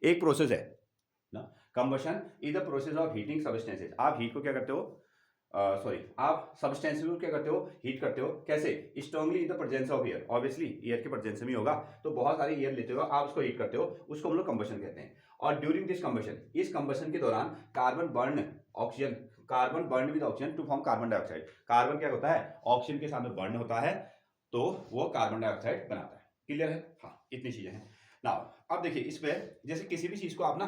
एक प्रोसेस है ना। Combustion is the process of heating substances. आप हीट को क्या करते हो, आप सब्सटेंसेज को क्या करते हो, हीट करते हो। कैसे? Strongly in the presence of air, obviously air के प्रेजेंस में ही होगा, तो बहुत सारी एयर लेते हो आप, उसको हीट करते हो, उसको हम लोग कंबशन कहते हैं। और ड्यूरिंग दिस कंबशन, इस कंबशन के दौरान carbon burn oxygen, carbon burn with oxygen to form carbon dioxide. Carbon क्या होता है, ऑक्सीजन के साथ में बर्न होता है, तो वो कार्बन डाइऑक्साइड बनाता है। क्लियर है? हाँ, इतनी चीजें हैं ना। अब देखिए इस पे, जैसे किसी भी चीज को आप ना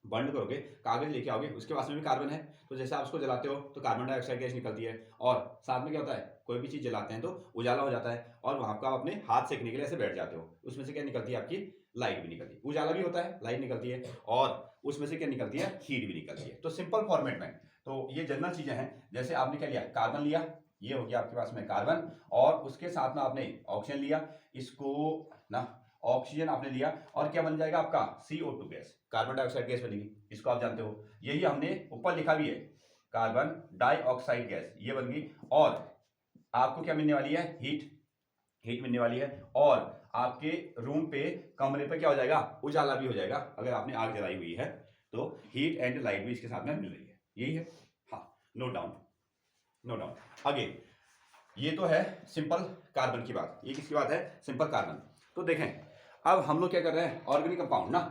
बर्न करोगे, कागज लेके आओगे, उसके पास में भी कार्बन है, तो जैसे आप उसको जलाते हो तो कार्बन डाइऑक्साइड गैस निकलती है, और साथ में क्या होता है, कोई भी चीज जलाते हैं तो उजाला हो जाता है, और वहां का अपने हाथ सेकने के लिए ऐसे बैठ जाते हो, उसमें से क्या निकलती है आपकी, लाइट भी निकलती है। उजाला भी होता है, लाइट निकलती है, और उसमें से क्या निकलती है, हीट भी निकलती है। तो सिंपल फॉर्मेट में, तो ये जनरल चीजें हैं। जैसे आपने क्या लिया, कार्बन लिया, ये हो गया आपके पास में कार्बन, और उसके साथ में आपने ऑक्सीजन लिया, इसको ना ऑक्सीजन आपने लिया, और क्या बन जाएगा आपका CO2 gas, carbon dioxide gas बनेगी, इसको आप जानते हो। यही हमने ऊपर लिखा भी है, कार्बन डाइऑक्साइड गैस, ये बन गई। और आपको क्या मिलने वाली है, हीट, हीट मिलने वाली है, और आपके रूम पे, कमरे पे क्या हो जाएगा, उजाला भी हो जाएगा। अगर आपने आग जलाई हुई है तो हीट एंड लाइट भी इसके साथ में मिल रही है, यही है। हाँ, नोट डाउन, नोट डाउन। आगे ये तो है सिंपल कार्बन की बात, ये किसकी बात है, सिंपल कार्बन। तो देखें अब हम लोग क्या कर रहे हैं, ऑर्गेनिक कंपाउंड ना,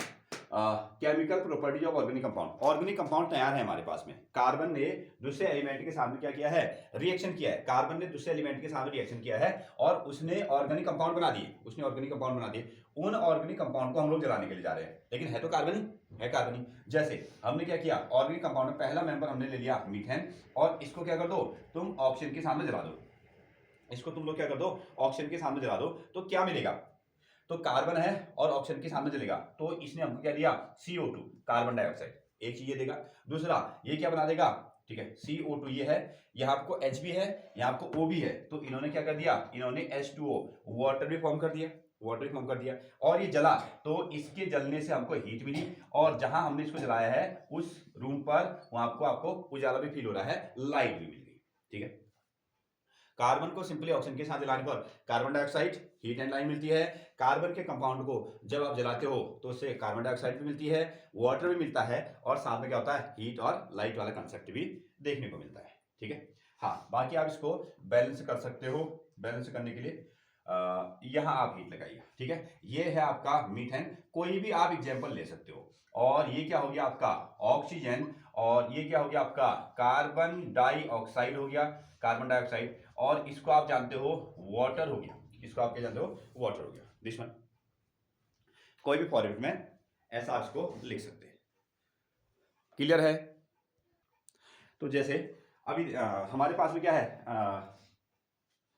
chemical properties of organic compound. Organic compound तैयार है हमारे पास में, कार्बन ने दूसरे एलिमेंट के साथ में क्या किया है, रिएक्शन किया है, कार्बन ने दूसरे एलिमेंट के साथ में रिएक्शन किया है, और उसने ऑर्गेनिक कंपाउंड बना दिए, उसने ऑर्गेनिक कंपाउंड बना दिए। उन ऑर्गेनिक कंपाउंड को हम लोग जलाने के लिए जा रहे हैं, लेकिन है तो कार्बन ही, है कार्बन ही। जैसे हमने क्या किया, ऑर्गेनिक कंपाउंड में पहला मेंबर हमने ले लिया मीथेन, और इसको क्या कर दो, तुम ऑक्सीजन के सामने जला दो, इसको तुम लोग क्या कर दो, ऑक्सीजन के सामने जला दो, तो क्या मिलेगा, तो कार्बन है और ऑक्सीजन के सामने जलेगा, तो इसने हमको क्या दिया, CO2 कार्बन डाइऑक्साइड, एक चीज ये देगा। दूसरा ये क्या बना देगा, ठीक है, CO2 ये है, यहाँ आपको H भी है, यहाँ आपको O भी है, तो इन्होंने क्या कर दिया, इन्होंने H2O वाटर भी फॉर्म कर दिया, वाटर भी फॉर्म कर दिया, और ये जला, तो इसके जलने से हमको हीट मिली, और जहां हमने इसको जलाया है उस रूम पर वहां आपको उजाला भी फील हो रहा है, लाइट भी मिल गई। ठीक है, कार्बन को सिंपली ऑक्सीजन के साथ जलाने पर carbon dioxide, heat and light मिलती है। कार्बन के कंपाउंड को जब आप जलाते हो तो उससे कार्बन डाइऑक्साइड भी मिलती है, वाटर भी मिलता है, और साथ में क्या होता है, हीट और लाइट वाला कंसेप्ट भी देखने को मिलता है। ठीक है, हाँ, बाकी आप इसको बैलेंस कर सकते हो। बैलेंस करने के लिए यहाँ आप हीट लगाइए। ठीक है, ये है आपका मीथेन, कोई भी आप एग्जाम्पल ले सकते हो। और ये क्या हो गया आपका ऑक्सीजन, और ये क्या हो गया आपका कार्बन डाइऑक्साइड हो गया, कार्बन डाइऑक्साइड, और इसको आप जानते हो वाटर हो गया, इसको आप क्या जानते हो, वाटर हो गया। दिस वन कोई भी फॉर्मेट में ऐसा आप इसको लिख सकते हैं। क्लियर है? तो जैसे अभी हमारे पास में क्या है,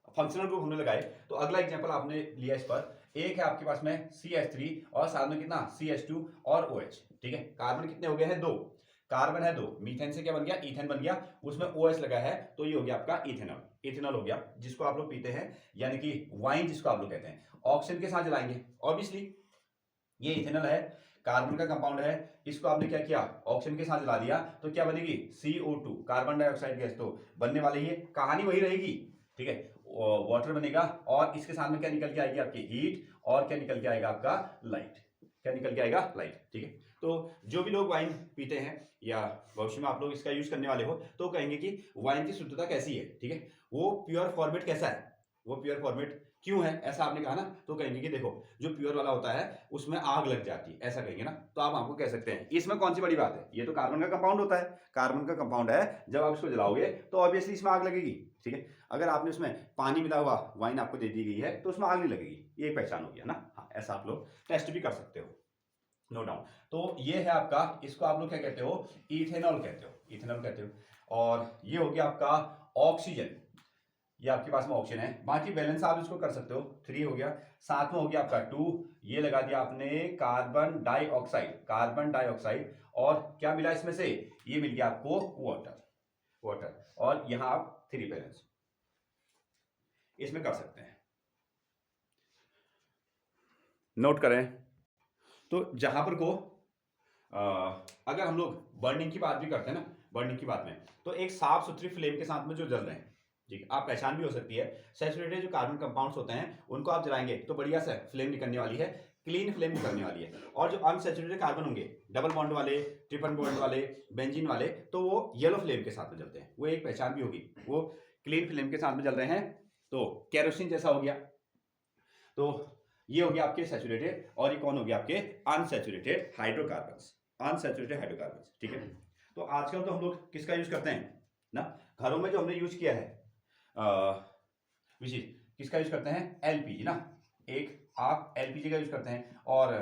फंक्शनल ग्रुप हमने लगाए, तो अगला एग्जांपल आपने लिया इस पर, एक है आपके पास में CH3 और साथ में कितना CH2 और OH। ठीक है, कार्बन कितने हो गए हैं, 2, कार्बन है 2, मीथेन से क्या बन गया, ईथेन बन गया, उसमें OH लगा है, तो ये हो गया आपका इथेनॉल, इथेनॉल हो गया, जिसको आप लोग पीते हैं, यानी कि वाइन जिसको आप लोग कहते हैं। ऑक्सीजन के साथ जलाएंगे, ऑब्वियसली ये इथेनॉल है, कार्बन का कंपाउंड है, इसको आपने क्या किया, ऑक्सीजन के साथ जला दिया, तो क्या बनेगी, CO2 कार्बन डाइऑक्साइड गैस, तो बनने वाली है, कहानी वही रहेगी। ठीक है, वाटर बनेगा, और इसके साथ में क्या निकल के आएगी आपकी हीट, और क्या निकल के आएगा आपका लाइट, क्या निकल के आएगा, लाइट। ठीक है, तो जो भी लोग वाइन पीते हैं या भविष्य में आप लोग इसका यूज करने वाले हो, तो कहेंगे कि वाइन की शुद्धता कैसी है। ठीक है, वो प्योर फॉर्मेट कैसा है, वो प्योर फॉर्मेट क्यों है, ऐसा आपने कहा ना, तो कहेंगे कि देखो जो प्योर वाला होता है उसमें आग लग जाती है, ऐसा कहेंगे ना, तो आप आपको कह सकते हैं इसमें कौन सी बड़ी बात है, ये तो कार्बन का कंपाउंड होता है, कार्बन का कंपाउंड है, जब आप इसको जलाओगे तो ऑब्वियसली इसमें आग लगेगी। ठीक है, अगर आपने उसमें पानी मिला हुआ वाइन आपको दे दी गई है तो उसमें आग नहीं लगेगी, ये पहचान हो गया ना। हाँ, ऐसा आप लोग टेस्ट भी कर सकते हो, नो डाउट। तो ये है आपका, इसको आप लोग क्या कहते हो, इथेनॉल कहते हो, इथेनॉल कहते हो। और ये हो गया आपका ऑक्सीजन, ये आपके पास में ऑप्शन है, बाकी बैलेंस आप इसको कर सकते हो, 3 हो गया, साथ में हो गया आपका 2, ये लगा दिया आपने कार्बन डाइऑक्साइड, कार्बन डाइऑक्साइड, और क्या मिला इसमें से, ये मिल गया आपको वाटर, वाटर, और यहां आप 3 बैलेंस इसमें कर सकते हैं, नोट करें। तो जहां पर को अगर हम लोग बर्निंग की बात भी करते हैं ना, बर्निंग की बात में, तो एक साफ सुथरी फ्लेम के साथ में जो जल रहे हैं, ठीक, आप पहचान भी हो सकती है, सैचुरेटेड जो कार्बन कंपाउंड्स होते हैं उनको आप जलाएंगे तो बढ़िया से फ्लेम निकलने वाली है, क्लीन फ्लेम करने वाली है। और जो अनसैचुरेटेड कार्बन होंगे, डबल बॉन्ड वाले, ट्रिपल बॉन्ड वाले, बेंजीन वाले, तो वो येलो फ्लेम के साथ में जलते हैं। वो एक पहचान भी होगी, वो क्लीन फ्लेम के साथ में जल रहे हैं, तो केरोसिन जैसा हो गया। तो ये हो गया आपके सैचुरेटेड, और ये कौन हो गया आपके अनसैचुरेटेड हाइड्रोकार्बन्स, अनसैचुरेटेड हाइड्रोकार्बन्स, ठीक है। तो आजकल तो हम लोग किसका यूज करते हैं ना, घरों में जो हमने यूज किया है विशेष किसका यूज करते हैं, एलपीजी ना, एक आप एलपीजी का यूज करते हैं, और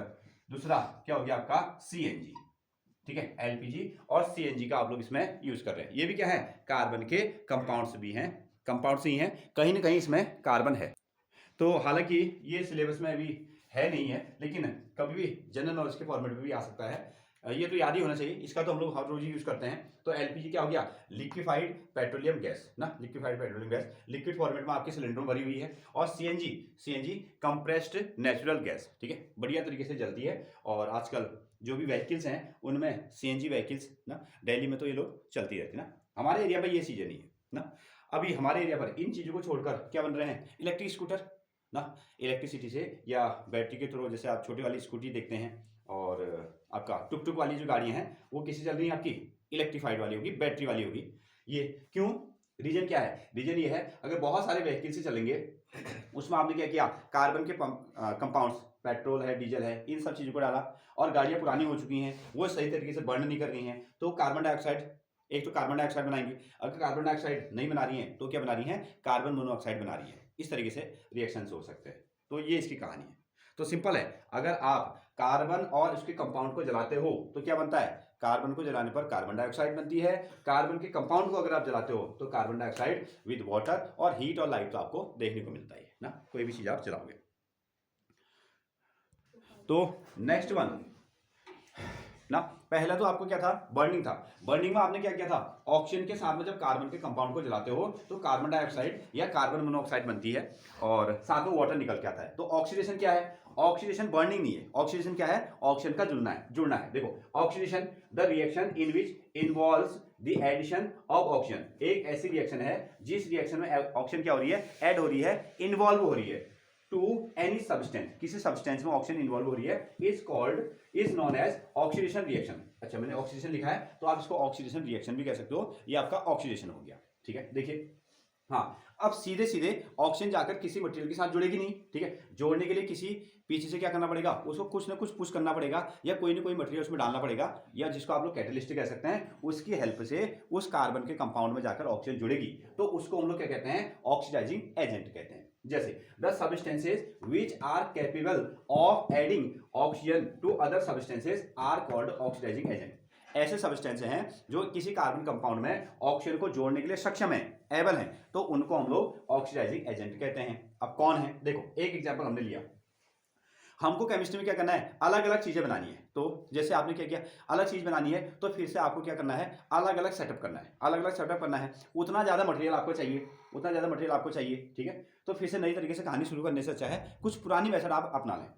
दूसरा क्या हो गया आपका सीएनजी, ठीक है। एलपीजी और सीएनजी का आप लोग इसमें यूज कर रहे हैं। ये भी क्या है, कार्बन के कंपाउंड्स भी हैं, कंपाउंड्स ही हैं, कहीं ना कहीं इसमें कार्बन है। तो हालांकि ये सिलेबस में अभी है नहीं है, लेकिन कभी भी जनरल नॉलेज के फॉर्मेट में भी आ सकता है। ये तो याद ही होना चाहिए, इसका तो हम लोग हर रोज यूज करते हैं। तो एलपीजी क्या हो गया, लिक्विफाइड पेट्रोलियम गैस ना, liquefied petroleum gas liquid format में आपके सिलेंडर में भरी हुई है। और CNG, CNG compressed natural gas, ठीक है, बढ़िया तरीके से जलती है। और आजकल जो भी व्हीकल्स हैं उनमें सीएनजी व्हीकल्स ना, दिल्ली में तो ये लोग चलती रहती है ना, हमारे एरिया में ये चीजें नहीं है ना। अभी हमारे एरिया पर इन चीजों को छोड़कर क्या बन रहे हैं, इलेक्ट्रिक स्कूटर ना, इलेक्ट्रिसिटी से या बैटरी के थ्रू, जैसे आप छोटी वाली स्कूटी देखते हैं, और आपका टुक टुक वाली जो गाड़ियां हैं वो किसी चल रही हैं आपकी, इलेक्ट्रीफाइड वाली होगी, बैटरी वाली होगी। ये क्यों, रीजन क्या है, रीजन ये है, अगर बहुत सारे व्हीकल से चलेंगे, उसमें आपने क्या किया, कार्बन के कंपाउंड्स, पेट्रोल है, डीजल है, इन सब चीजों को डाला, और गाड़ियां पुरानी हो चुकी हैं, वो सही तरीके से बर्न नहीं कर रही हैं, तो कार्बन डाइऑक्साइड, एक तो कार्बन डाइऑक्साइड बनाएंगी। अगर कार्बन डाइऑक्साइड नहीं बना रही है तो क्या बना रही है, कार्बन मोनोऑक्साइड बना रही है। इस तरीके से रिएक्शंस हो सकते हैं। तो ये इसकी कहानी है। तो सिंपल है, अगर आप कार्बन और उसके कंपाउंड को जलाते हो तो क्या बनता है, कार्बन को जलाने पर कार्बन डाइऑक्साइड बनती है, कार्बन के कंपाउंड को अगर आप जलाते हो तो कार्बन डाइऑक्साइड विद वाटर, और हीट और लाइट तो आपको देखने को मिलता है ना, कोई भी चीज आप जलाओगे। तो नेक्स्ट वन ना, पहला तो आपको क्या था, बर्निंग था। बर्निंग में आपने क्या किया था, ऑक्सीजन के साथ में जब कार्बन के कंपाउंड को जलाते हो तो कार्बन डाइऑक्साइड या कार्बन मोनोऑक्साइड बनती है, और साथ में वाटर निकल के आता है। तो ऑक्सीडेशन क्या है, ऑक्सीडेशन बर्निंग नहीं है, ऑक्सीडेशन क्या है, ऑक्सीजन का जुड़ना है, जुड़ना है। देखो oxidation the reaction in which involves the addition of oxygen, एक ऐसी रिएक्शन है जिस रिएक्शन में ऑक्सीजन क्या हो रही है, ऐड हो रही है, इन्वॉल्व हो रही है टू एनी सब्सटेंस, किसी सब्सटेंस में ऑक्सीजन इन्वॉल्व हो रही है, is known as oxidation reaction. अच्छा, मैंने ऑक्सीडेशन लिखा है तो आप इसको ऑक्सीडेशन रिएक्शन भी कह सकते हो, ये आपका ऑक्सीडेशन हो गया, ठीक है। देखिए हाँ, अब सीधे सीधे ऑक्सीजन जाकर किसी मटेरियल के साथ जुड़ेगी नहीं, ठीक है। जोड़ने के लिए किसी पीछे से क्या करना पड़ेगा, उसको कुछ ना कुछ पुश करना पड़ेगा, या कोई ना कोई मटेरियल उसमें डालना पड़ेगा, या जिसको आप लोग कैटलिस्ट कह सकते हैं, उसकी हेल्प से उस कार्बन के कंपाउंड में जाकर ऑक्सीजन जुड़ेगी, तो उसको हम लोग क्या कहते हैं, ऑक्सीडाइजिंग एजेंट कहते हैं। जैसे the substances which are capable of adding oxygen to other substances are called oxidising agent. ऐसे सब्सटेंस हैं जो किसी कार्बन कंपाउंड में ऑक्सीजन को जोड़ने के लिए सक्षम है, एबल हैं, तो उनको हम लोग ऑक्सीडाइजिंग एजेंट कहते हैं। अब कौन है, देखो एक एग्जांपल हमने लिया, हमको केमिस्ट्री में क्या करना है, अलग अलग चीजें बनानी है। तो जैसे आपने क्या किया, अलग चीज बनानी है, तो फिर से आपको क्या करना है, अलग अलग सेटअप करना है, अलग अलग सेटअप करना है, उतना ज्यादा मटेरियल आपको चाहिए, उतना ज्यादा मटेरियल आपको चाहिए, ठीक है। तो फिर से नई तरीके से कहानी शुरू करने से अच्छा है कुछ पुरानी मेथड आप अपना लें।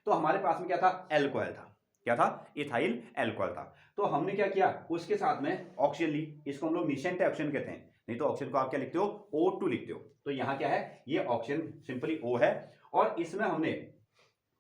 तो हमारे पास में क्या था, एल्कोहल था, क्या था, इथाइल एल्कोहल था। तो हमने क्या किया, उसके साथ में ऑक्सीजन ली, इसको हम लोग निशेंट ऑक्सीजन कहते हैं, नहीं तो ऑक्सीजन को आप क्या लिखते हो, O2 लिखते हो। तो यहाँ क्या है, ये ऑक्सीजन सिंपली O है, और इसमें हमने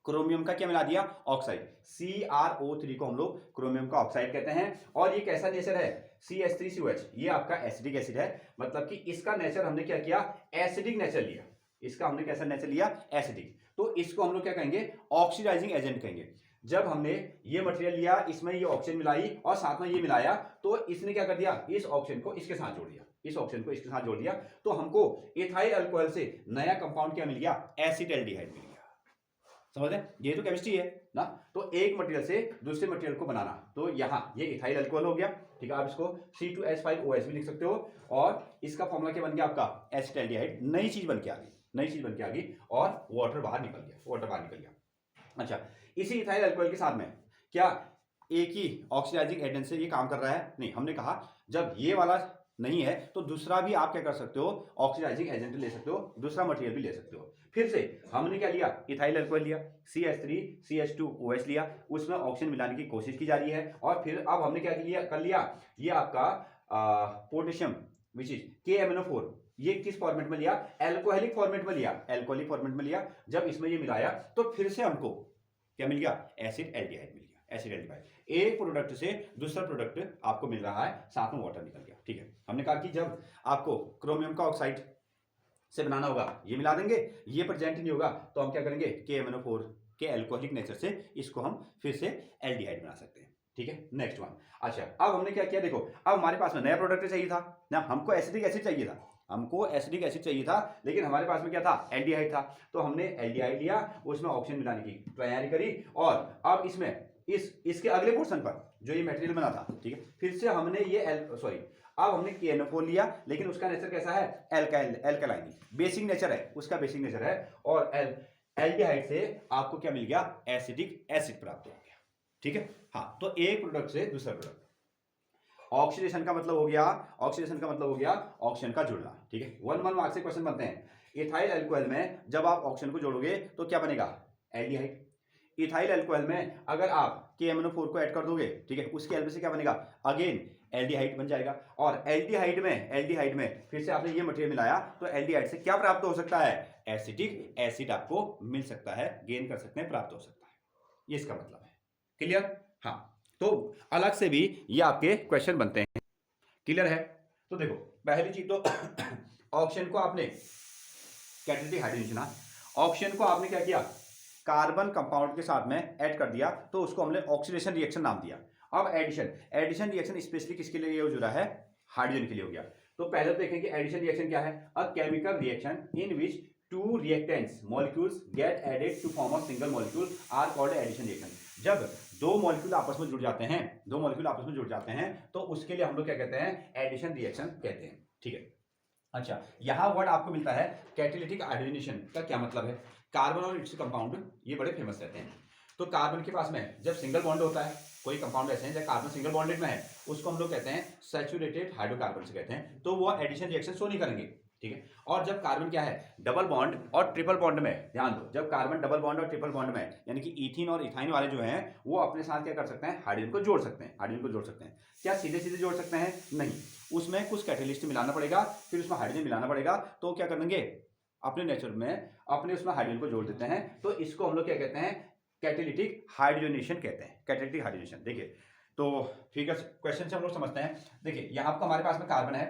क्रोमियम का क्या मिला दिया, ऑक्साइड, CrO3 को हम लोग क्रोमियम का ऑक्साइड कहते हैं। और ये कैसा नेचर है, CH3COH, ये आपका एसिडिक एसिड है, मतलब कि इसका नेचर हमने क्या किया, एसिडिक नेचर लिया, इसका हमने कैसा नेचर लिया, एसिडिक। तो इसको हम लोग क्या कहेंगे, ऑक्सीडाइजिंग एजेंट कहेंगे। जब हमने ये मटेरियल लिया, इसमें ये ऑक्सीजन मिलाई और साथ में ये मिलाया, तो इसने क्या कर दिया, इस ऑक्सीजन को इसके साथ जोड़ दिया, इस ऑक्सीजन को इसके साथ जोड़ दिया, तो हमको इथाइल अल्कोहल से नया कंपाउंड क्या मिल गया, एसिटाल्डिहाइड मिल गया। समझ रहे, ये तो केमिस्ट्री है ना। तो एक मटेरियल से दूसरे मटेरियल को बनाना, तो यहाँ ये इथाइल अल्कोहल हो गया, ठीक है। आप इसको C2H5OH भी लिख सकते हो, और इसका फॉर्मूला क्या बन गया आपका, एसिटाल्डिहाइड, नई चीज बन के आ गई, नई चीज बन के आ गई, और वाटर बाहर निकल गया, वाटर बाहर निकल गया। अच्छा, इसी इथाइल अल्कोहल के साथ में क्या एक ही ऑक्सीडाइजिंग एजेंट से ये काम कर रहा है, नहीं, हमने कहा जब ये वाला नहीं है तो दूसरा भी आप क्या कर सकते हो, ऑक्सीडाइजिंग एजेंट ले सकते हो, दूसरा मटेरियल भी ले सकते हो। फिर से हमने क्या लिया, इथाइल अल्कोहल लिया, CH3CH2OH लिया, उसमें ऑक्सीजन मिलाने की कोशिश की जा रही है, और फिर अब हमने क्या लिया, कर लिया, ये आपका पोटेशियम विच इज KMnO4, ये किस फॉर्मेट में लिया, एल्कोहलिक फॉर्मेट में लिया, एल्कोहलिक फॉर्मेट में लिया। जब इसमें ये मिलाया तो फिर से हमको क्या मिल गया, एसिड एल्डिहाइड मिल गया, एसिड एल्डिहाइड। एक प्रोडक्ट से दूसरा प्रोडक्ट आपको मिल रहा है, साथ में वाटर निकल गया, ठीक है। हमने कहा कि जब आपको क्रोमियम का ऑक्साइड से बनाना होगा, ये मिला देंगे, ये प्रेजेंट नहीं होगा तो हम क्या करेंगे, KMnO4 के एल्कोहलिक नेचर से इसको हम फिर से एल्डिहाइड बना सकते हैं, ठीक है। Next one. अच्छा, अब हमने क्या किया, देखो अब हमारे पास में नया प्रोडक्ट चाहिए था ना, हमको एसिडिक एसिड चाहिए था, हमको एसिडिक एसिड चाहिए था, लेकिन हमारे पास में क्या था, एल्डिहाइड था। तो हमने एल्डिहाइड लिया, उसमें ऑक्सीजन मिलाने की तैयारी करी, और अब इसमें इसके अगले पोर्शन पर जो ये मटेरियल बना था, ठीक है, फिर से हमने ये अब हमने KNO4 लिया, लेकिन उसका नेचर कैसा है, एल्कलाइन, बेसिक नेचर है उसका, बेसिक नेचर है, और एल्डिहाइड से आपको क्या मिल गया, एसिडिक एसिड प्राप्त हो गया, ठीक है। हाँ, तो एक प्रोडक्ट से दूसरा प्रोडक्ट, ऑक्सीडेशन का मतलब हो गया, ऑक्सीडेशन का मतलब हो गया ऑक्सीजन का जुड़ना, ठीक है। 1 मार्क्स से क्वेश्चन बनते हैं। इथाइल अल्कोहल में जब आप ऑक्सीजन को जोड़ोगे तो क्या बनेगा, एल्डिहाइड। इथाइल अल्कोहल में अगर आप KMnO4 को ऐड कर दोगे, ठीक है, उसके हेल्प से क्या बनेगा, अगेन एल्डिहाइड बन जाएगा। और एल्डिहाइड में फिर से आपने ये मटेरियल मिलाया, तो एल्डिहाइड से क्या प्राप्त हो सकता है, एसिटिक एसिड आपको मिल सकता है, गेन कर सकते हैं, प्राप्त हो सकता है, ये इसका मतलब है। क्लियर। हाँ, तो अलग से भी ये आपके क्वेश्चन बनते हैं, क्लियर है। तो देखो पहली चीज तो ऑक्सीजन को आपने कैटालिटिक हाइड्रोजन, ऑक्सीजन को आपने क्या किया, कार्बन कंपाउंड के साथ में ऐड कर दिया, तो उसको हमने ऑक्सीडेशन रिएक्शन नाम दिया। अब एडिशन रिएक्शन स्पेशली किसके लिए यूज हो रहा है, हाइड्रोजन के लिए हो गया। तो पहले तो देखें कि एडिशन रिएक्शन क्या है, a chemical reaction in which two reactants molecules get added to form a single molecule are called addition reaction. जब दो मॉलिक्यूल आपस में जुड़ जाते हैं, तो उसके लिए हम लोग क्या कहते हैं, एडिशन रिएक्शन कहते हैं, ठीक है। अच्छा, यहां वर्ड आपको मिलता है कैटालिटिक हाइड्रोजनेशन का क्या मतलब है, कार्बन और इट्स कंपाउंड ये बड़े फेमस रहते हैं। तो कार्बन के पास में जब सिंगल बॉन्ड होता है, कोई कंपाउंड ऐसे हैं जब कार्बन सिंगल बॉन्डेड में है, उसको हम लोग कहते हैं सैचुरेटेड हाइड्रोकार्बन से कहते हैं, तो वो एडिशन रिएक्शन शो नहीं करेंगे, ठीक है। और जब कार्बन क्या है, डबल बॉन्ड और ट्रिपल बॉन्ड में, ध्यान दो, जब कार्बन डबल बॉन्ड और ट्रिपल बॉन्ड में, यानी कि इथीन और इथाइन वाले जो हैं, वो अपने साथ क्या कर सकते हैं, हाइड्रोजन को जोड़ सकते हैं, क्या सीधे सीधे जोड़ सकते हैं, नहीं, उसमें कुछ कैटेलिस्ट मिलाना पड़ेगा, फिर उसमें हाइड्रोजन मिलाना पड़ेगा। तो क्या करेंगे, अपने नेचर में अपने उसमें हाइड्रोजन को जोड़ देते हैं, तो इसको हम लोग क्या कहते हैं, कैटालिटिक हाइड्रोजनेशन कहते हैं, कैटालिटिक हाइड्रोजनेशन। देखिए तो ठीक है, क्वेश्चन से हम लोग समझते हैं। देखिए यहाँ आपका हमारे पास में कार्बन है,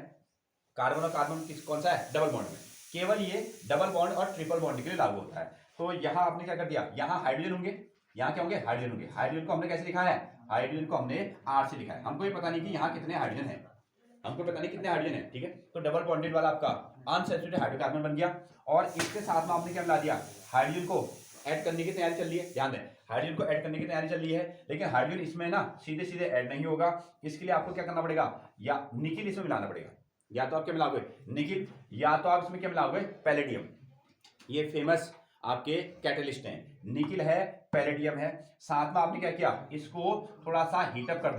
कार्बन और कार्बन कौन सा है, डबल बॉन्ड में, केवल ये डबल बॉन्ड और ट्रिपल बॉन्ड के लिए लागू होता है। तो यहाँ आपने क्या कर दिया, यहाँ हाइड्रोजन होंगे, यहाँ क्या होंगे, हाइड्रोजन होंगे। हाइड्रोजन को हमने कैसे लिखा है, हाइड्रोजन को हमने R से लिखा है। हमको ये पता नहीं कि यहाँ कितने हाइड्रोजन है, ठीक है। तो डबल बॉन्डेड वाला आपका अनसैचुरेटेड हाइड्रोकार्बन बन गया, और इसके साथ में आपने क्या मिला दिया, हाइड्रोजन को ऐड करने की तैयारी चल रही है, ध्यान दें, हाइड्रोजन को ऐड करने की तैयारी चल रही है, लेकिन हाइड्रोजन इसमें ना सीधे सीधे ऐड नहीं होगा। इसके लिए आपको क्या करना पड़ेगा, या निकिल इसमें मिलाना पड़ेगा, या तो आप क्या मिलाओगे, निकिल, या तो आप इसमें क्या मिलाओगे, पैलेडियम। ये फेमस आपके कैटलिस्ट हैं, निकिल है, पैलेडियम है। साथ में आपने क्या किया, इसको थोड़ा सा हीटअप कर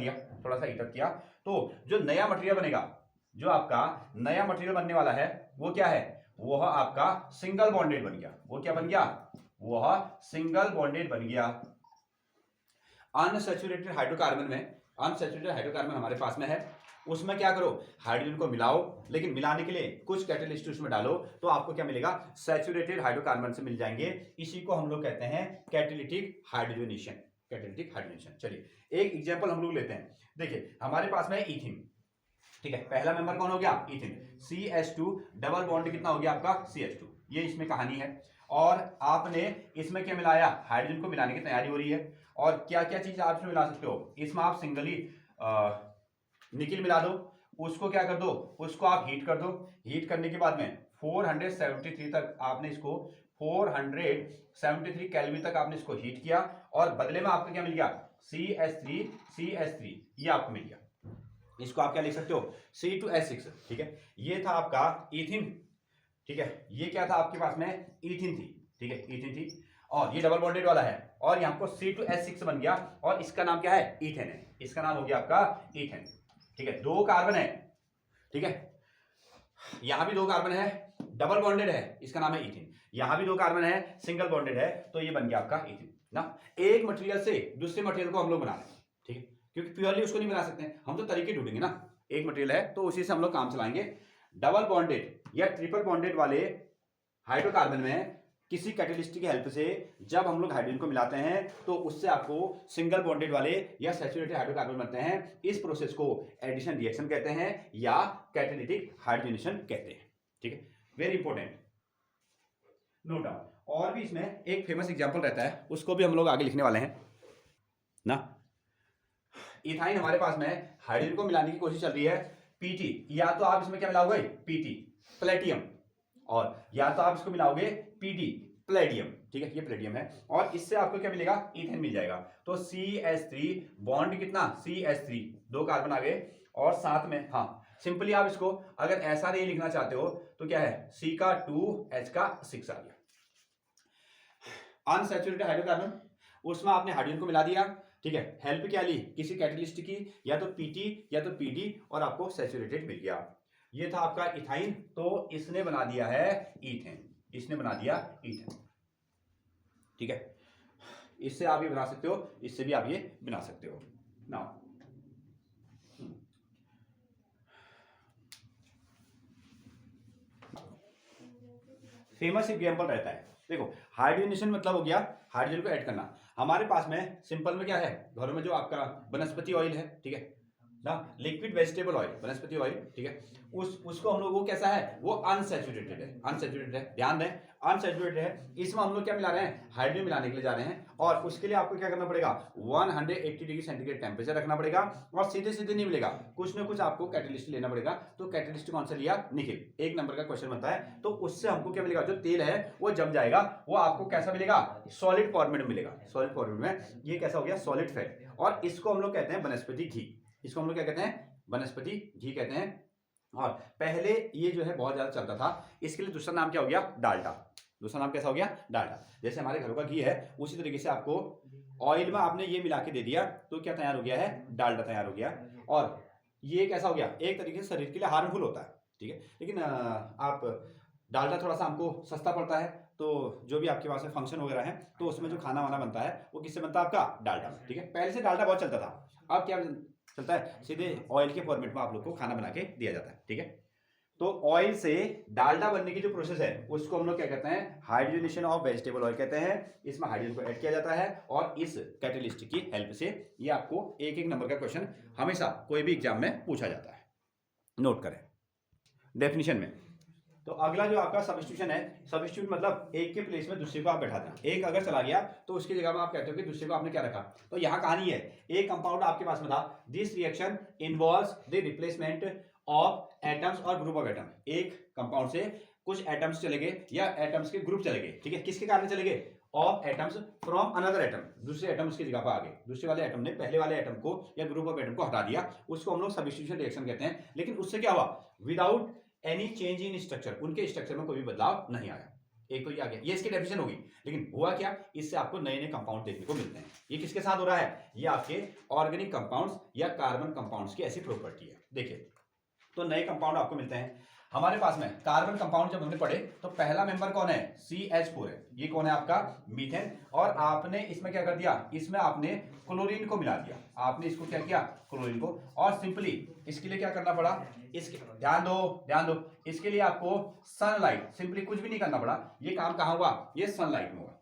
दिया, तो जो नया मटेरियल बनेगा, जो आपका नया मटेरियल बनने वाला है, वो क्या है, वो आपका सिंगल बॉन्डेड बन गया। वो क्या बन गया, वो सिंगल बॉन्डेड बन गया। अनसैचुरेटेड हाइड्रोकार्बन हमारे पास में है, उसमें क्या करो, हाइड्रोजन को मिलाओ, लेकिन मिलाने के लिए कुछ कैटलिस्ट उसमें डालो, तो आपको क्या मिलेगा, सैचुरेटेड हाइड्रोकार्बन से मिल जाएंगे। इसी को हम लोग कहते हैं कैटालिटिक हाइड्रोजनेशन, चलिए एक एग्जांपल हम लोग लेते हैं। देखिए हमारे पास में इथीन, ठीक है, पहला मेंबर कौन हो गया, इथीन, CH2 डबल बॉन्ड कितना हो गया आपका, CH2, ये इसमें कहानी है। और आपने इसमें क्या मिलाया, हाइड्रोजन को मिलाने की तैयारी हो रही है, और क्या क्या चीज आप इसमें मिला सकते हो, इसमें आप सिंगली निकिल मिला दो, उसको क्या कर दो, उसको आप हीट कर दो, हीट करने के बाद में 473 तक आपने इसको 473 केल्विन तक आपने इसको हीट किया, और बदले में आपको क्या मिल गया, CH3 ये आपको मिल गया। इसको आप क्या लिख सकते हो, C2H6, ठीक है। ये था आपका इथिन, ठीक है, ये क्या था आपके पास में, इथिन थी, ठीक है, इथिन थी, और ये डबल बॉन्डेड वाला है, और यहाँ पर C2H6 बन गया, और इसका नाम क्या है, इथेन है, इसका नाम हो गया आपका इथेन, ठीक है। दो कार्बन है, ठीक है, यहां भी दो कार्बन है, डबल बॉन्डेड है, इसका नाम है इथेन, यहां भी दो कार्बन है, सिंगल बॉन्डेड है, तो ये बन गया आपका इथेन ना। एक मटेरियल से दूसरे मटेरियल को हम लोग बना रहे हैं, ठीक है, क्योंकि प्योरली उसको नहीं बना सकते, हम तो तरीके ढूंढेंगे ना। एक मटेरियल है तो उसी से हम लोग काम चलाएंगे। डबल बॉन्डेड या ट्रिपल बॉन्डेड वाले हाइड्रोकार्बन में किसी कैटेलिस्ट की हेल्प से जब हम लोग हाइड्रोजन को मिलाते हैं तो उससे आपको सिंगल बॉन्डेड वाले या सैचुरेटेड हाइड्रोकार्बन बनते हैं। इस प्रोसेस को एडिशन रिएक्शन कहते हैं या कैटेलिटिक हाइड्रोजनेशन कहते हैं। ठीक है, वेरी इंपॉर्टेंट, नोट डाउन। और भी इसमें एक फेमस एग्जांपल रहता है, उसको भी हम लोग आगे लिखने वाले हैं ना। इथाइन हमारे पास में हाइड्रोजन को मिलाने की कोशिश चल रही है, पीटी, या तो आप इसमें क्या मिलाओगे पीटी प्लेटियम, और या तो आप इसको मिलाओगे पीडी प्लेडियम। ठीक है, ये प्लेडियम है, और इससे आपको क्या मिलेगा, इथेन मिल जाएगा। तो CH3 बॉन्ड कितना, CH3 दो कार्बन आ गए, और साथ में हाँ सिंपली आप इसको अगर ऐसा नहीं लिखना चाहते हो तो क्या है, C का 2 H का 6 आ गया। अनसैचुरेटेड हाइड्रोकार्बन, उसमें आपने हाइड्रोजन को मिला दिया। ठीक है, हेल्प क्या ली, किसी कैटेलिस्ट की, या तो पीटी या तो पीडी, और आपको सैचुरेटेड मिल गया। ये था आपका इथाइन, तो इसने बना दिया है ईथेन, इसने बना दिया ईथेन। ठीक है, इससे आप ये बना सकते हो, इससे भी आप ये बना सकते हो। नाउ फेमस एग्जांपल रहता है, देखो हाइड्रोजनेशन मतलब हो गया हाइड्रोजन को ऐड करना। हमारे पास में सिंपल में क्या है, घरों में जो आपका वनस्पति ऑयल है, ठीक है ना, लिक्विड वेजिटेबल ऑयल, वनस्पति ऑयल, ठीक है, उसको हम लोग वो कैसा है, वो अनसैचुरेटेड है, अनसैचुरेटेड है, ध्यान दें अनसैचुरेटेड है। इसमें हम लोग क्या मिला रहे हैं, हाइड्रोजन मिलाने के लिए जा रहे हैं, और उसके लिए आपको क्या करना पड़ेगा, 180 डिग्री सेंटीग्रेड टेम्परेचर रखना पड़ेगा, और सीधे सीधे नहीं मिलेगा, कुछ ना कुछ आपको कैटेलिस्ट लेना पड़ेगा। तो कैटेलिस्ट कौन सा लिया, निकेल, एक नंबर का क्वेश्चन बनता है। तो उससे हमको क्या मिलेगा, जो तेल है वो जम जाएगा, वो आपको कैसा मिलेगा, सॉलिड फॉर्मेट में मिलेगा, सॉलिड फॉर्मेट में। ये कैसा हो गया, सॉलिड फैट, और इसको हम लोग कहते हैं वनस्पति घी, इसको हम लोग क्या कहते हैं, वनस्पति घी कहते हैं। और पहले ये जो है बहुत ज्यादा चलता था, इसके लिए दूसरा नाम क्या हो गया, डाल्डा, दूसरा नाम कैसा हो गया, डाल्डा। जैसे हमारे घरों का घी है, उसी तरीके से आपको ऑयल में आपने ये मिला के दे दिया तो क्या तैयार हो गया है, डाल्डा तैयार हो गया। और ये कैसा हो गया, एक तरीके से शरीर के लिए हार्मफुल होता है, ठीक है, लेकिन आप डाल्डा थोड़ा सा हमको सस्ता पड़ता है, तो जो भी आपके पास में फंक्शन वगैरह है तो उसमें जो खाना वाना बनता है वो किससे बनता है, आपका डाल्डा। ठीक है, पहले से डाल्डा बहुत चलता था, अब क्या चलता है, सीधे ऑयल के फॉर्मेट में आप लोग को खाना बना के दिया जाता है। ठीक है, तो ऑयल से डाल्डा बनने की जो प्रोसेस है उसको हम लोग क्या कहते हैं, हाइड्रोजनेशन ऑफ वेजिटेबल ऑयल कहते हैं। इसमें हाइड्रोजन को ऐड किया जाता है, और इस कैटेलिस्ट की हेल्प से ये आपको एक एक नंबर का क्वेश्चन हमेशा कोई भी एग्जाम में पूछा जाता है, नोट करें डेफिनेशन में। तो अगला जो आपका सब्स्टिट्यूशन है, सब्स्टिट्यूट मतलब एक के प्लेस में दूसरे को आप बैठा दें। एक अगर चला गया तो उसकी जगह में आप कहते हो कि दूसरे को आपने क्या रखा। तो यहाँ कहानी है, एक कंपाउंड आपके पास में था, this reaction involves the replacement of atoms और ग्रुप ऑफ एटम। एक कंपाउंड से कुछ एटम्स चले गए या एटम्स के ग्रुप चले गए, ठीक है, किसके कारण चले गए, of atoms from another atom, दूसरे एटम उसकी जगह पर आ गए, दूसरे वाले एटम ने पहले वाले एटम को या ग्रुप ऑफ एटम को हटा दिया, उसको हम लोग सब्स्टिट्यूशन रिएक्शन कहते हैं। लेकिन उससे क्या हुआ, without any change in structure, उनके स्ट्रक्चर में कोई भी बदलाव नहीं आया। एक तो ये आ गया, ये इसकी डेफिनेशन होगी। लेकिन हुआ क्या, इससे आपको नए नए कंपाउंड देखने को मिलते हैं। ये किसके साथ हो रहा है, ये आपके ऑर्गेनिक कंपाउंड्स या कार्बन कंपाउंड्स की ऐसी प्रॉपर्टी है। देखिए, तो नए कंपाउंड आपको मिलते हैं। हमारे पास में कार्बन कंपाउंड जब हमने पढ़े तो पहला मेंबर कौन है, CH4 है, ये कौन है आपका, मीथेन। और आपने इसमें क्या कर दिया, इसमें आपने क्लोरीन को मिला दिया, आपने इसको क्या किया, क्लोरीन को। और सिंपली इसके लिए क्या करना पड़ा, इसके ध्यान दो, इसके लिए आपको सनलाइट, सिंपली कुछ भी नहीं करना पड़ा। ये काम कहाँ हुआ, ये सनलाइट में हुआ,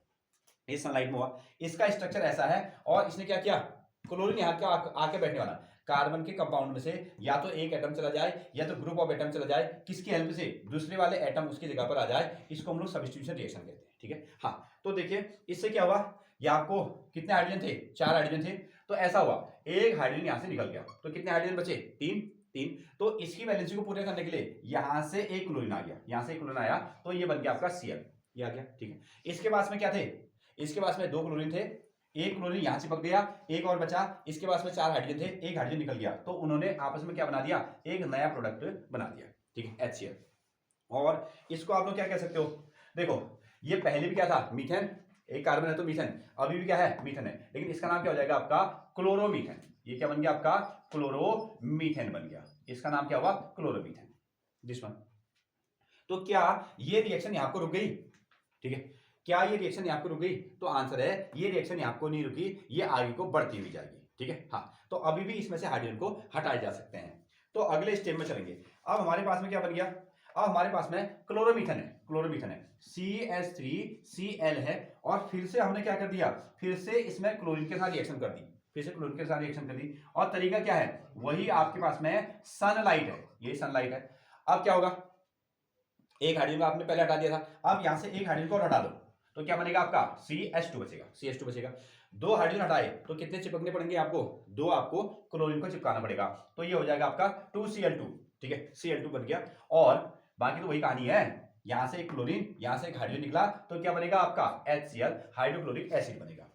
ये सनलाइट में हुआ। इसका स्ट्रक्चर ऐसा है, और इसने क्या किया, क्लोरीन यहाँ का आके बैठने वाला, कार्बन के कंपाउंड में से या तो एक एटम चला जाए या तो ग्रुप ऑफ एटम चला जाए, किसकी हेल्प से, दूसरे वाले एटम उसकी जगह पर आ जाए, इसको हम लोग सब्स्टिट्यूशन रिएक्शन कहते हैं। ठीक है, हाँ, तो देखिए इससे क्या हुआ, ये आपको कितने हाइड्रोजन थे, 4 हाइड्रोजन थे। तो ऐसा हुआ, एक हाइड्रोजन यहां से निकल गया, तो कितने हाइड्रोजन बचे, 3। तो इसकी वैलेंसी को पूरे करने के लिए यहां से एक क्लोरीन आ गया, यहां से एक क्लोरीन आया, तो ये बन गया आपका Cl, ये आ गया। ठीक है, इसके पास में क्या थे, इसके पास में 2 क्लोरीन थे, एक क्लोरीन यहां चिपक गया, एक और बचा, इसके पास में 4 हाइड्रोजन थे, एक हाइड्रोजन निकल गया, तो उन्होंने आपस में क्या बना दिया, एक नया प्रोडक्ट बना दिया। ठीक है, HCl। और इसको आप लोग क्या कह सकते हो, देखो ये पहले भी क्या था, मीथेन, एक कार्बन है तो मीथेन, अभी भी क्या है, मीथेन है, लेकिन इसका नाम क्या हो जाएगा आपका, क्लोरोमीथेन। ये क्या बन गया आपका, क्लोरोमीथेन बन गया, इसका नाम क्या हुआ, क्लोरोमीथेन, दिस वन। तो क्या ये रिएक्शन यहां पर रुक गई, ठीक है, क्या ये रिएक्शन यहाँ पर रुक गई, तो आंसर है ये रिएक्शन यहाँ को नहीं रुकी, ये आगे को बढ़ती हुई जाएगी। ठीक है, हाँ, तो अभी भी इसमें से हाइड्रोजन को हटाए जा सकते हैं। तो अगले स्टेप में चलेंगे। अब हमारे पास में क्या बन गया, अब हमारे पास में क्लोरोमीथेन है, क्लोरोमीथेन है, CH3Cl है, और फिर से हमने क्या कर दिया, फिर से इसमें क्लोरीन के साथ रिएक्शन कर दी, फिर से क्लोरीन के साथ रिएक्शन कर दी, और तरीका क्या है, वही आपके पास में सनलाइट है, ये सनलाइट है। अब क्या होगा, एक हाइड्रोजन को आपने पहले हटा दिया था, अब यहां से एक हाइड्रोजन को हटा दो तो क्या बनेगा आपका CH2 बचेगा, CH2 बचेगा। दो हाइड्रोजन हटाए तो कितने चिपकने पड़ेंगे आपको, दो आपको क्लोरीन को चिपकाना पड़ेगा, तो ये हो जाएगा आपका 2Cl2, ठीक है, Cl2 बन गया। और बाकी तो वही कहानी है, यहां से एक क्लोरीन, यहां से एक हाइड्रोजन निकला तो क्या बनेगा आपका HCl, हाइड्रोक्लोरिक एसिड बनेगा,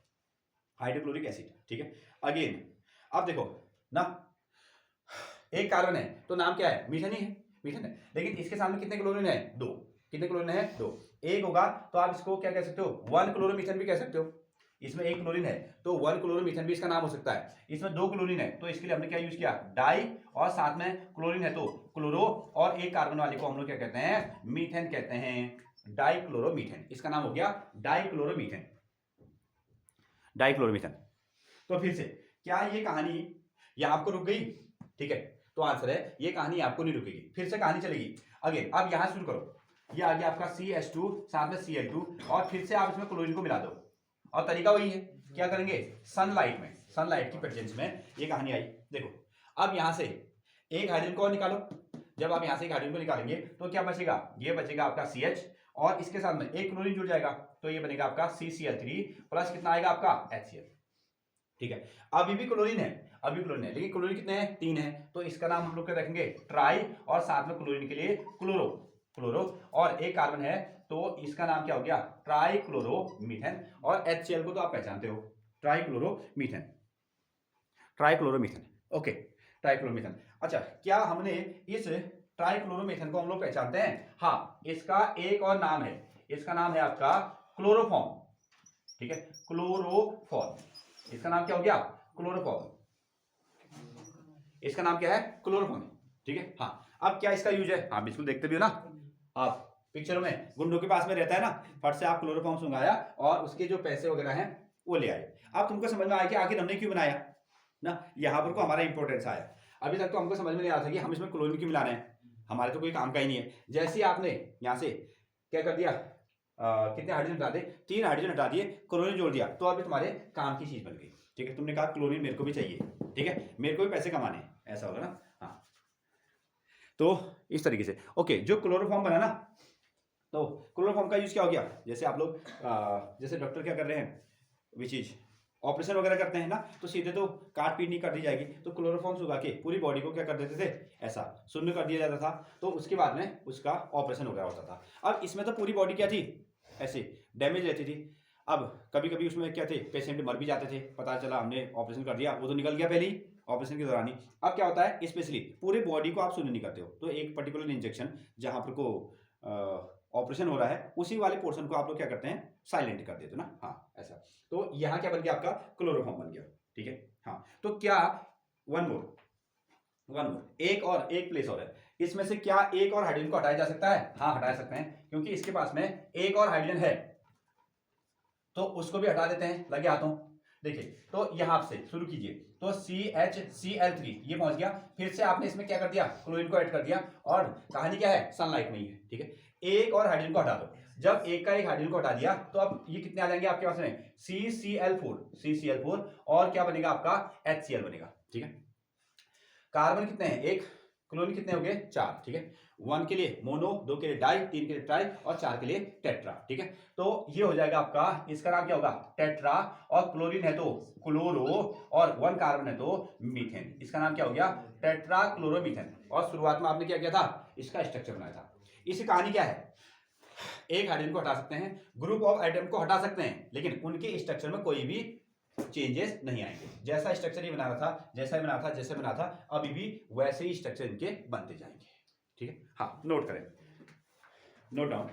हाइड्रोक्लोरिक एसिड, ठीक है। अगेन अब देखो ना, एक कार्बन है तो नाम क्या है, मीथेन ही है, मीथेन है, लेकिन इसके सामने कितने क्लोरीन है, दो, कितने क्लोरीन है, दो, एक होगा तो आप इसको क्या कह सकते हो, 1 क्लोरोमीथेन भी कह सकते हो। इसमें एक क्लोरीन है तो 1 क्लोरोमीथेन भी इसका नाम हो सकता है। इसमें दो क्लोरीन है तो इसके लिए हमने क्या यूज किया, डाई, और साथ में क्लोरीन है तो क्लोरो, और एक कार्बन वाले को हम लोग क्या कहते हैं, मीथेन कहते हैं, डाइक्लोरोमीथेन, इसका नाम हो गया डाइक्लोरोमीथेन, डाइक्लोरोमीथेन। तो फिर से क्या ये कहानी यहां आपको रुक गई, ठीक है, तो आंसर है ये कहानी आपको नहीं रुकेगी, फिर से कहानी चलेगी। अगेन अब यहां शुरू करो, ये आ गया आपका CH2 साथ में Cl2, और फिर से आप इसमें क्लोरीन को मिला दो, और तरीका वही है, क्या करेंगे, सनलाइट में, सनलाइट की प्रेजेंस में ये कहानी आई। देखो अब यहां से एक हाइड्रोजन को निकालो, जब आप यहां से एक हाइड्रोजन को निकालेंगे तो क्या बचेगा, ये बचेगा आपका CH, और इसके साथ में एक क्लोरीन जुड़ जाएगा तो ये बनेगा आपका CCl3 प्लस कितना आएगा आपका HCl, ठीक है। अभी भी क्लोरीन है, अभी क्लोरीन है, लेकिन क्लोरीन कितने हैं, 3 है, तो इसका नाम हम लोग क्या रखेंगे, ट्राई, और साथ में क्लोरीन के लिए क्लोरो, क्लोरो, और एक कार्बन है तो इसका नाम क्या हो गया, ट्राइक्लोरोमीथेन, और HCl को तो आप पहचानते हो, ट्राइक्लोरोमीथेन, ट्राइक्लोरोमीथेन, ओके, ट्राइक्लोरोमीथेन। अच्छा क्या हमने इस ट्राइक्लोरोमीथेन को हम लोग पहचानते हैं, हाँ, इसका एक और नाम है, इसका नाम है आपका क्लोरोफॉर्म, ठीक है, क्लोरोफॉर्म, इसका नाम क्या हो गया, क्लोरोफॉर्म, इसका नाम क्या है, क्लोरोफॉर्म, ठीक है। हाँ अब क्या इसका यूज है, हाँ बिल्कुल देखते भी हो ना आप पिक्चरों में, गुंडों के पास में रहता है ना, फट से आप क्लोरोफॉर्म सुंघाया और उसके जो पैसे वगैरह हैं वो ले आए। अब तुमको समझ में आया कि आखिर हमने क्यों बनाया ना, यहाँ पर को हमारा इंपॉर्टेंस आया। अभी तक तो हमको समझ में नहीं आ रहा था कि हम इसमें क्लोरीन क्यों मिलाना है, हमारे तो कोई काम का ही नहीं है। जैसे ही आपने यहाँ से क्या कर दिया, कितने हाइड्रोजन हटा दे, 3 हाइड्रोजन हटा दिए, क्लोरीन जोड़ दिया, तो अभी तुम्हारे काम की चीज बन गई, ठीक है। तुमने कहा क्लोरीन मेरे को भी चाहिए, ठीक है, मेरे को भी पैसे कमाने, ऐसा होगा ना, हाँ। तो इस तरीके से ओके, जो क्लोरोफॉर्म बना ना, तो क्लोरोफॉर्म का यूज क्या हो गया, जैसे आप लोग जैसे डॉक्टर क्या कर रहे हैं, विच चीज ऑपरेशन वगैरह करते हैं ना, तो सीधे तो काट पीट नहीं कर दी जाएगी, तो क्लोरोफॉर्म सुखा के पूरी बॉडी को क्या कर देते थे, ऐसा शून्य कर दिया जाता था, तो उसके बाद में उसका ऑपरेशन वगैरह होता था। अब इसमें तो पूरी बॉडी क्या थी, ऐसे डैमेज रहती थी। अब कभी कभी उसमें क्या थे, पेशेंट मर भी जाते थे, पता चला हमने ऑपरेशन कर दिया, वो तो निकल गया पहले ही ऑपरेशन के दौरान ही। अब क्या होता है, स्पेशली पूरे बॉडी को आप शून्य नहीं करते हो, तो एक पर्टिकुलर इंजेक्शन जहां पर को ऑपरेशन हो रहा है उसी वाले पोर्शन को आप लोग क्या करते हैं, साइलेंट कर देते हो ना, हाँ ऐसा। तो यहाँ क्या बन गया आपका, क्लोरोफॉर्म बन गया, ठीक है। हाँ तो क्या वन मोर एक और एक प्लेस और है, इसमें से क्या एक और हाइड्रोजन को हटाया जा सकता है, हाँ हटा सकते हैं, क्योंकि इसके पास में एक और हाइड्रोजन है, तो उसको भी हटा देते हैं, लगे हाथों। देखिए तो यहां से शुरू कीजिए, तो CHCl3 ये पहुंच गया, फिर से आपने इसमें क्या कर दिया, क्लोरीन को ऐड कर दिया, और कहानी क्या है, सनलाइट में ही है, ठीक है। एक और हाइड्रोजन को हटा दो, जब एक का एक हाइड्रोजन को हटा दिया तो अब ये कितने आ जाएंगे आपके पास में, CCl4, और क्या बनेगा आपका, HCl बनेगा, ठीक है। कार्बन कितने हैं, एक, क्लोरीन कितने हो गए, 4, ठीक है। 1 के लिए मोनो, 2 के लिए डाई, 3 के लिए ट्राई, और 4 के लिए टेट्रा, ठीक है। तो ये हो जाएगा आपका, इसका नाम क्या होगा, टेट्रा, और क्लोरीन है तो क्लोरो, और 1 कार्बन है तो मीथेन, इसका नाम क्या हो गया, टेट्रा क्लोरोमीथेन। और शुरुआत में आपने क्या किया था, इसका स्ट्रक्चर बनाया था। इसकी कहानी क्या है, एक हाइड्रोजन को हटा सकते हैं, ग्रुप ऑफ एटम को हटा सकते हैं, लेकिन उनके स्ट्रक्चर में कोई भी चेंजेस नहीं आएंगे, जैसा स्ट्रक्चर ये बना रहा था, जैसे बना था अभी भी वैसे ही स्ट्रक्चर इनके बनते जाएंगे, ठीक है। हाँ नोट करें, नोट डाउन।